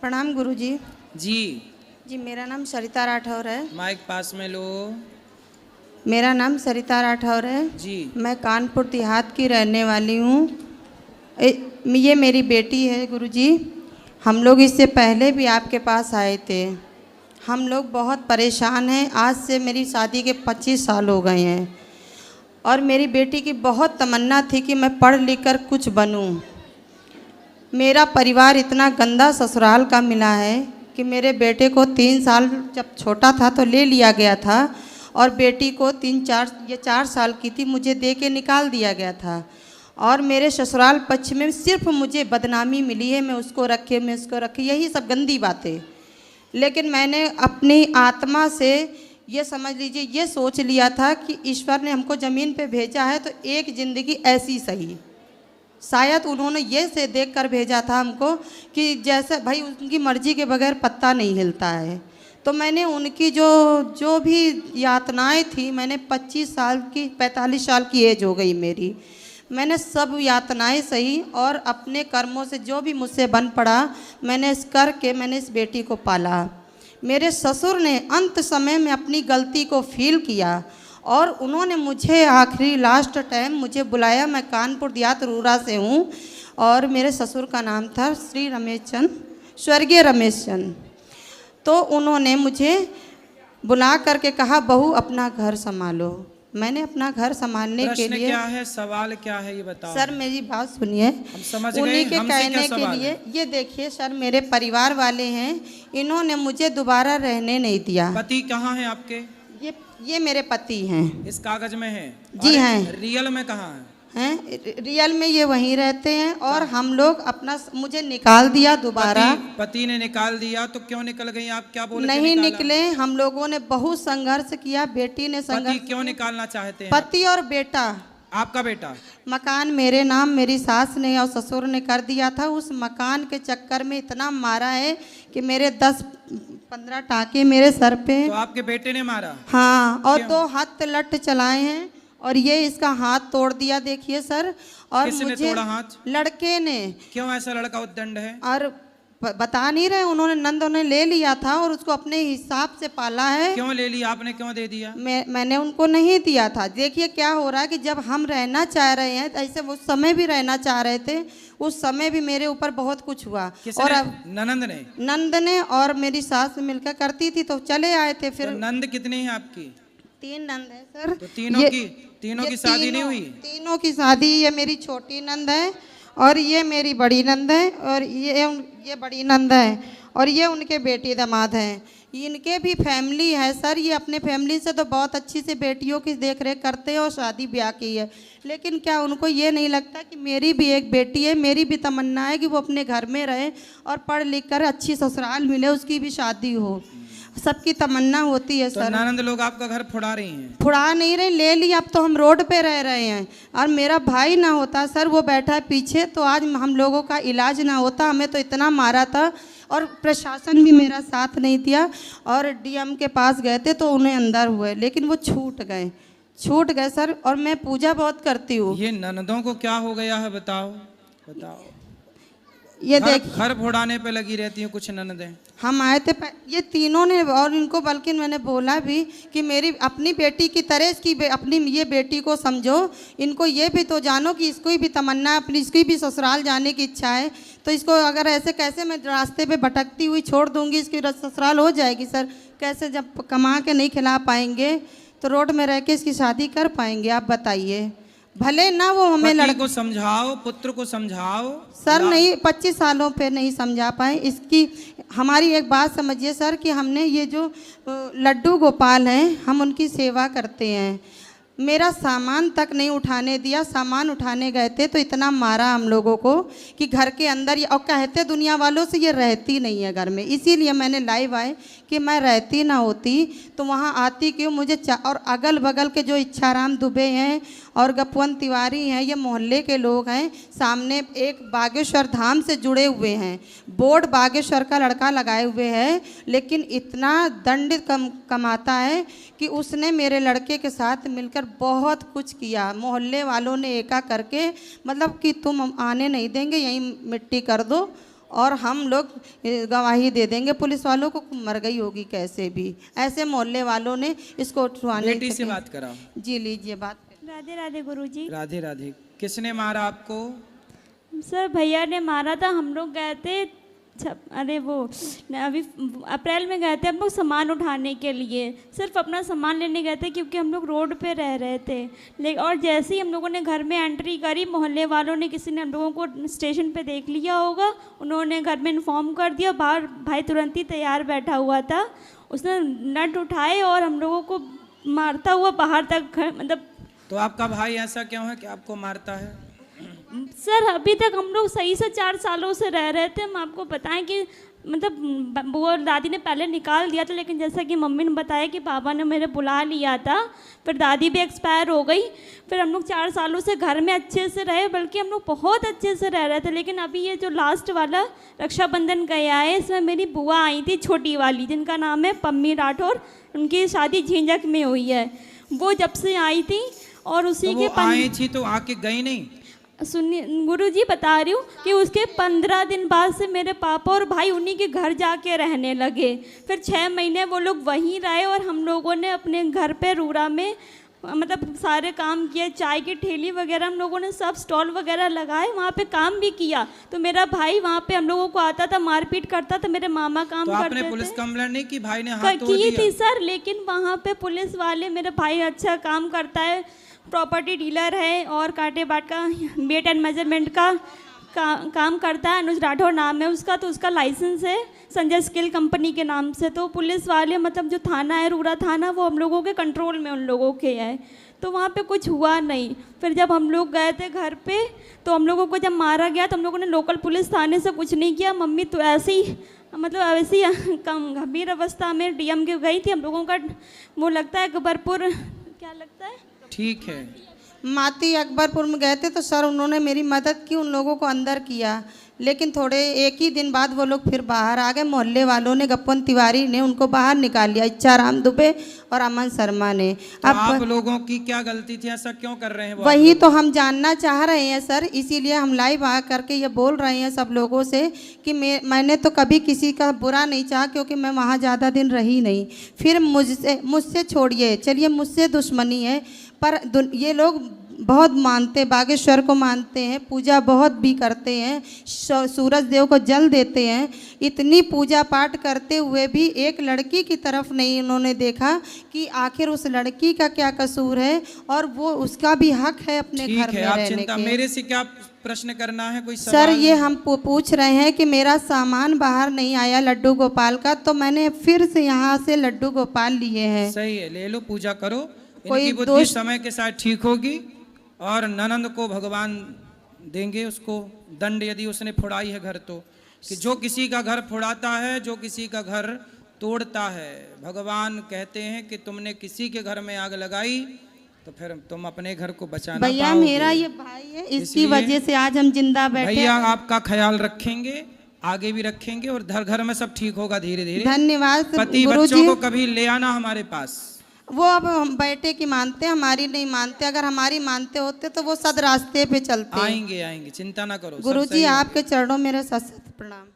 प्रणाम गुरुजी। जी जी मेरा नाम सरिता राठौर है। माइक पास में लो। मेरा नाम सरिता राठौर है। जी मैं कानपुर देहात की रहने वाली हूँ। ये मेरी बेटी है गुरुजी। हम लोग इससे पहले भी आपके पास आए थे। हम लोग बहुत परेशान हैं। आज से मेरी शादी के 25 साल हो गए हैं और मेरी बेटी की बहुत तमन्ना थी कि मैं पढ़ लिख कर कुछ बनूँ। मेरा परिवार इतना गंदा ससुराल का मिला है कि मेरे बेटे को 3 साल जब छोटा था तो ले लिया गया था और बेटी को 4 साल की थी, मुझे दे के निकाल दिया गया था। और मेरे ससुराल पक्ष में सिर्फ मुझे बदनामी मिली है, मैं उसको रखे, यही सब गंदी बातें। लेकिन मैंने अपनी आत्मा से ये समझ लीजिए, ये सोच लिया था कि ईश्वर ने हमको ज़मीन पे भेजा है तो एक ज़िंदगी ऐसी सही। शायद उन्होंने ये से देख कर भेजा था हमको कि जैसे भाई उनकी मर्जी के बगैर पत्ता नहीं हिलता है। तो मैंने उनकी जो भी यातनाएं थी, मैंने 45 साल की एज हो गई मेरी, मैंने सब यातनाएं सही और अपने कर्मों से जो भी मुझसे बन पड़ा मैंने इस करके मैंने इस बेटी को पाला। मेरे ससुर ने अंत समय में अपनी गलती को फील किया और उन्होंने मुझे आखिरी लास्ट टाइम मुझे बुलाया। मैं कानपुर देहात रूरा से हूँ और मेरे ससुर का नाम था श्री रमेश चंद, स्वर्गीय रमेश चंद। तो उन्होंने मुझे बुला करके कहा, बहू अपना घर संभालो। मैंने अपना घर संभालने के लिए, क्या है सवाल क्या है ये बताओ। सर मेरी बात सुनिए। हम समझ गए। उन्हीं के हमसे कहने क्या के लिए ये देखिए सर, मेरे परिवार वाले हैं, इन्होंने मुझे दोबारा रहने नहीं दिया। पति कहाँ है आपके? ये मेरे पति हैं। इस कागज में है? जी हैं। रियल में कहाँ है? रियल में ये वहीं रहते हैं और हम लोग अपना, मुझे निकाल दिया दोबारा। पति ने निकाल दिया तो क्यों निकल गई आप? क्या बोले? नहीं निकले, हम लोगों ने बहुत संघर्ष किया, बेटी ने संघर्ष। पति क्यों निकालना चाहते हैं? पति और बेटा। आपका बेटा? मकान मेरे नाम मेरी सास ने और ससुर ने कर दिया था। उस मकान के चक्कर में इतना मारा है कि मेरे 10-15 टाके मेरे सर पे। तो आपके बेटे ने मारा? हाँ, और 2 हाथ लट चलाए हैं और ये इसका हाथ तोड़ दिया, देखिए सर। और किसने मुझे तोड़ा हाथ? लड़के ने। क्यों ऐसा लड़का उद्दंड है? और बता नहीं रहे, उन्होंने नंद ने ले लिया था और उसको अपने हिसाब से पाला है। क्यों ले लिया आपने? क्यों दे दिया? मैंने उनको नहीं दिया था। देखिए क्या हो रहा है कि जब हम रहना चाह रहे हैं, ऐसे उस समय भी रहना चाह रहे थे, उस समय भी मेरे ऊपर बहुत कुछ हुआ। और अब नंद ने और मेरी सास मिलकर करती थी तो चले आए थे। फिर तो नंद कितनी है आपकी? 3 नंद है सर। तो तीनों की शादी नहीं हुई? तीनों की शादी, ये मेरी छोटी नंद है और ये मेरी बड़ी नंद है और ये बड़ी नंद है और ये उनके बेटी दामाद हैं। इनके भी फैमिली है सर। ये अपने फैमिली से तो बहुत अच्छी से बेटियों की देख रेख करते हैं और शादी ब्याह की है, लेकिन क्या उनको ये नहीं लगता कि मेरी भी एक बेटी है, मेरी भी तमन्ना है कि वो अपने घर में रहे और पढ़ लिख कर अच्छी ससुराल मिले, उसकी भी शादी हो। सबकी तमन्ना होती है सर। ननद लोग आपका घर फुड़ा रही हैं? फुड़ा नहीं रहे, ले लिया। अब तो हम रोड पे रह रहे हैं। और मेरा भाई ना होता सर, वो बैठा है पीछे, तो आज हम लोगों का इलाज ना होता। हमें तो इतना मारा था और प्रशासन भी मेरा साथ नहीं दिया और डीएम के पास गए थे तो उन्हें अंदर हुए, लेकिन वो छूट गए सर। और मैं पूजा बहुत करती हूँ। ये ननदों को क्या हो गया है बताओ? ये देख, घर फोड़ाने पे लगी रहती है कुछ ननदें। हम आए थे ये तीनों ने, और इनको बल्कि मैंने बोला भी कि मेरी अपनी बेटी की तरह इसकी अपनी ये बेटी को समझो। इनको ये भी तो जानो कि इसको भी तमन्ना, अपनी इसकी भी ससुराल जाने की इच्छा है। तो इसको अगर ऐसे कैसे मैं रास्ते पे भटकती हुई छोड़ दूंगी? इसकी ससुराल हो जाएगी सर कैसे? जब कमा के नहीं खिला पाएंगे तो रोड में रह के इसकी शादी कर पाएंगे? आप बताइए। भले ना वो हमें लड़के को समझाओ, पुत्र को समझाओ सर। नहीं, 25 सालों पे नहीं समझा पाए। इसकी हमारी एक बात समझिए सर कि हमने ये जो लड्डू गोपाल हैं, हम उनकी सेवा करते हैं। मेरा सामान तक नहीं उठाने दिया। सामान उठाने गए थे तो इतना मारा हम लोगों को कि घर के अंदर, और कहते दुनिया वालों से ये रहती नहीं है घर में। इसीलिए मैंने लाइव आए कि मैं रहती ना होती तो वहाँ आती क्यों? मुझे और अगल बगल के जो इच्छाराम दुबे हैं और गपवंत तिवारी हैं, ये मोहल्ले के लोग हैं। सामने एक बागेश्वर धाम से जुड़े हुए हैं, बोर्ड बागेश्वर का लड़का लगाए हुए हैं, लेकिन इतना दंड कमाता है कि उसने मेरे लड़के के साथ मिलकर बहुत कुछ किया। मोहल्ले वालों ने एका करके, मतलब कि तुम आने नहीं देंगे, यहीं मिट्टी कर दो। और हम लोग गवाही दे देंगे पुलिस वालों को, मर गई होगी कैसे भी। ऐसे मोहल्ले वालों ने इसको उठवाने बेटी से बात कराओ। जी लीजिए बात। राधे राधे गुरुजी। राधे राधे। किसने मारा आपको? सर भैया ने मारा था। हम लोग गए थे अरे वो अभी अप्रैल में गए थे हम लोग सामान उठाने के लिए, सिर्फ अपना सामान लेने गए थे क्योंकि हम लोग रोड पे रह रहे थे। लेकिन और जैसे ही हम लोगों ने घर में एंट्री करी, मोहल्ले वालों ने किसी ने हम लोगों को स्टेशन पे देख लिया होगा, उन्होंने घर में इन्फॉर्म कर दिया। बाहर भाई तुरंत ही तैयार बैठा हुआ था, उसने नट उठाए और हम लोगों को मारता हुआ बाहर तक मतलब। तो आपका भाई ऐसा क्यों है कि आपको मारता है? सर अभी तक हम लोग सही से 4 सालों से रह रहे थे। हम आपको बताएं कि मतलब वो दादी ने पहले निकाल दिया था, लेकिन जैसा कि मम्मी ने बताया कि पापा ने मेरे बुला लिया था, फिर दादी भी एक्सपायर हो गई। फिर हम लोग 4 सालों से घर में अच्छे से रहे, बल्कि हम लोग बहुत अच्छे से रह रहे थे। लेकिन अभी ये जो लास्ट वाला रक्षाबंधन गया है, इसमें मेरी बुआ आई थी छोटी वाली, जिनका नाम है पम्मी राठौर। उनकी शादी झींझक में हुई है। वो जब से आई थी और उसी तो के आई थी तो आके गई नहीं? सुनिए गुरुजी, बता रही हूँ कि उसके 15 दिन बाद से मेरे पापा और भाई उन्हीं के घर जाके रहने लगे। फिर 6 महीने वो लोग वहीं रहे और हम लोगों ने अपने घर पे रूरा में मतलब सारे काम किए। चाय की ठेली वगैरह हम लोगों ने सब स्टॉल वगैरह लगाए, वहाँ पे काम भी किया। तो मेरा भाई वहाँ पे हम लोगों को आता था, मारपीट करता था। मेरे मामा काम तो करते आपने थे। पुलिस कंप्लेंट नहीं की? भाई ने हाथ तोड़ की दिया? थी सर, लेकिन वहाँ पे पुलिस वाले, मेरा भाई अच्छा काम करता है, प्रॉपर्टी डीलर है और कांटे बाट का वेट एंड मेजरमेंट का काम करता है। अनुज राठौर नाम है उसका। तो उसका लाइसेंस है संजय स्किल कंपनी के नाम से। तो पुलिस वाले मतलब जो थाना है रूरा थाना, वो हम लोगों के कंट्रोल में उन लोगों के है। तो वहाँ पे कुछ हुआ नहीं। फिर जब हम लोग गए थे घर पे, तो हम लोगों को जब मारा गया तो हम लोगों ने लोकल पुलिस थाने से कुछ नहीं किया। मम्मी तो ऐसे ही मतलब ऐसी कम गंभीर अवस्था में डीएम के गई थी। हम लोगों का वो लगता है अकबरपुर, क्या लगता है, ठीक है, माती अकबरपुर में गए थे। तो सर उन्होंने मेरी मदद की, उन लोगों को अंदर किया। लेकिन थोड़े एक ही दिन बाद वो लोग फिर बाहर आ गए। मोहल्ले वालों ने, गप्पन तिवारी ने उनको बाहर निकाल लिया, इच्छा राम दुबे और अमन शर्मा ने। तो अब आप लोगों की क्या गलती थी? ऐसा क्यों कर रहे हैं वो? वही तो हम जानना चाह रहे हैं सर, इसीलिए हम लाइव आ करके ये बोल रहे हैं सब लोगों से कि मैंने तो कभी किसी का बुरा नहीं चाहा, क्योंकि मैं वहाँ ज़्यादा दिन रही नहीं। फिर मुझसे छोड़िए, चलिए मुझसे दुश्मनी है, पर ये लोग बहुत मानते, बागेश्वर को मानते हैं, पूजा बहुत भी करते हैं, सूरज देव को जल देते हैं। इतनी पूजा पाठ करते हुए भी एक लड़की की तरफ नहीं उन्होंने देखा कि आखिर उस लड़की का क्या कसूर है, और वो उसका भी हक है अपने घर में रहने के। मेरे से क्या प्रश्न करना है? कोई सवाल? सर ये हम पूछ रहे हैं कि मेरा सामान बाहर नहीं आया लड्डू गोपाल का, तो मैंने फिर से यहाँ से लड्डू गोपाल लिए हैं। सही है, ले लो, पूजा करो। कोई इनकी बुद्धि समय के साथ ठीक होगी और ननंद को भगवान देंगे उसको दंड, यदि उसने फोड़ाई है घर। तो कि जो किसी का घर फोड़ाता है, जो किसी का घर तोड़ता है, भगवान कहते हैं कि तुमने किसी के घर में आग लगाई तो फिर तुम अपने घर को बचाना भैया पाओगे। मेरा ये भाई है, इसकी वजह से आज हम जिंदा बैठे। भैया आपका ख्याल रखेंगे, आगे भी रखेंगे, और घर में सब ठीक होगा धीरे धीरे। धन्यवाद पति बच्चों को कभी ले आना हमारे पास। वो अब हम बेटे की मानते, हमारी नहीं मानते। अगर हमारी मानते होते तो वो सद रास्ते पे चलते। आएंगे, चिंता ना करो। गुरुजी आपके चरणों मेरे सत प्रणाम।